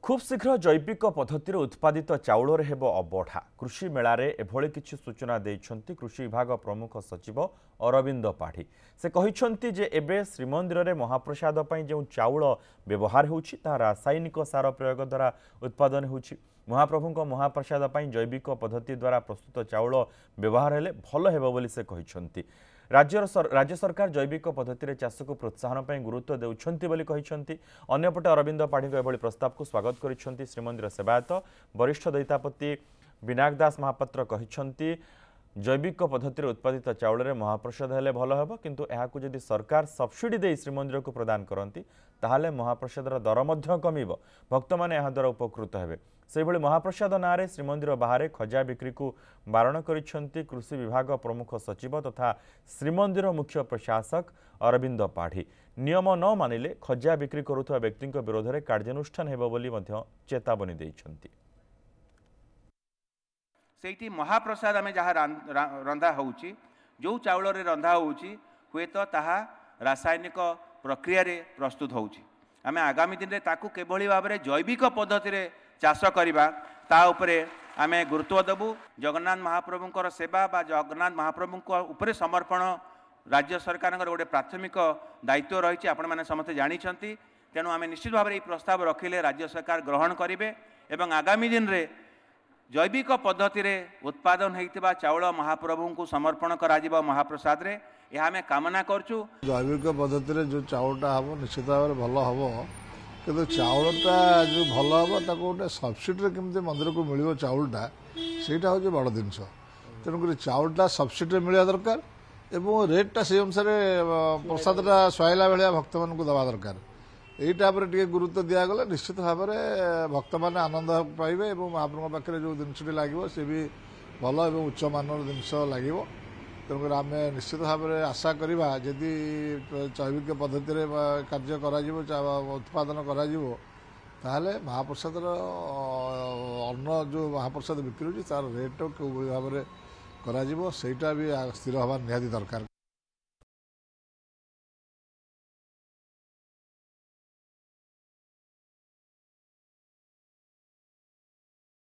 खूब शीघ्र जैविक पद्धति उत्पादित चाउल हेब अबढ़ा कृषि मेलारे एभली किछि सूचना देइछन्ति कृषि विभाग प्रमुख सचिव अरविंद पाढ़ी। से कहिछन्ति जे एबे श्रीमंदिर रे महाप्रसाद पई जो चाउल व्यवहार होउछि ता रासायनिक सार प्रयोग द्वारा उत्पादन होउछि। महाप्रभुଙ୍କ महाप्रसाद पई जैविक पद्धति द्वारा प्रस्तुत चाउल व्यवहार हेले भल हेबो बोली से कहिछन्ति। राज्य सरकार जैविक पद्धति चाष को प्रोत्साहन पर गुरुत्व देउछन्ति बोली कहिछन्ति। अन्यपटे अरविंद पाढ़ी एभली प्रस्ताव को स्वागत करिछन्ति श्रीमंदिर सेवायत वरिष्ठ दैतापति विनायक दास महापात्र कहिछन्ति जैविक पद्धति उत्पादित चाउल रे महाप्रसाद हेले भल हेबो किंतु एहाकु जदि सरकार सब्सिडी दे श्रीमंदिर को प्रदान करती ताहाले महाप्रसादर दर मध्य कमिबो भक्त माने एहा द्वारा उपकृत हेबे। सेहिभଳି महाप्रसाद नारे श्रीमंदिर बाहर खजा बिक्री को बारण करिछन्ति कृषि विभाग प्रमुख सचिव तथा श्रीमंदिर मुख्य प्रशासक अरविंद पाढ़ी। नियम न मानिले खजा बिक्री करुवा व्यक्ति विरोध में कार्यानुष्ठान हेबो बोली मध्य चेतावनी दैछन्ति। सेठी महाप्रसाद आम जहाँ रंधा होउची जो चाउल रे रंधा होउची हुए तो ताहा रासायनिक प्रक्रिया रे प्रस्तुत होउची। आम आगामी दिन रे ताकू केभली भाव में जैविक पद्धति रे चाष करवा ता उपरे आमे गुरुत्व देबू। जगन्नाथ महाप्रभुंकर सेवा बा जगन्नाथ महाप्रभुंक उपरे समर्पण राज्य सरकार गोटे प्राथमिक दायित्व रही आपण मैंने समस्ते जानी। तेणु आम निश्चित भाव में प्रस्ताव रखिले राज्य सरकार ग्रहण करेंगे एवं आगामी दिन रे जैविक पद्धति रे उत्पादन होता चाउल महाप्रभु को समर्पण करा महाप्रसाद रे यह आम कामना करचु। जैविक पद्धति जो चाउलटा हम निश्चित भाव में भल हम कि चाउलटा जो भल हम गोटे सब्सिडी केमती मंदिर को मिल चाउलटा सेटा हूँ बड़ जिनस। तेणुक चाउलटा सब्सिडी मिलवा दरकार एवं रेटा से अनुसार प्रसादटा सुहाइला भाया भक्त मान दवा दरकार। यहीटा टे गुरुत्व दिगला निश्चित भाव में भक्त मैंने आनंद पाइबे और महाप्रभु पाखे जो जिनसटी लगे सी भी भल और उच्च मानर जिनस लगे। तेणुक आम निश्चित भाव में आशा करवा जदि जैविक पद्धति कार्य उत्पादन कर महाप्रसाद अन्न जो महाप्रसाद बिक्री होती तार रेट भाव में करा भी स्थिर हवा निहाती दरकार।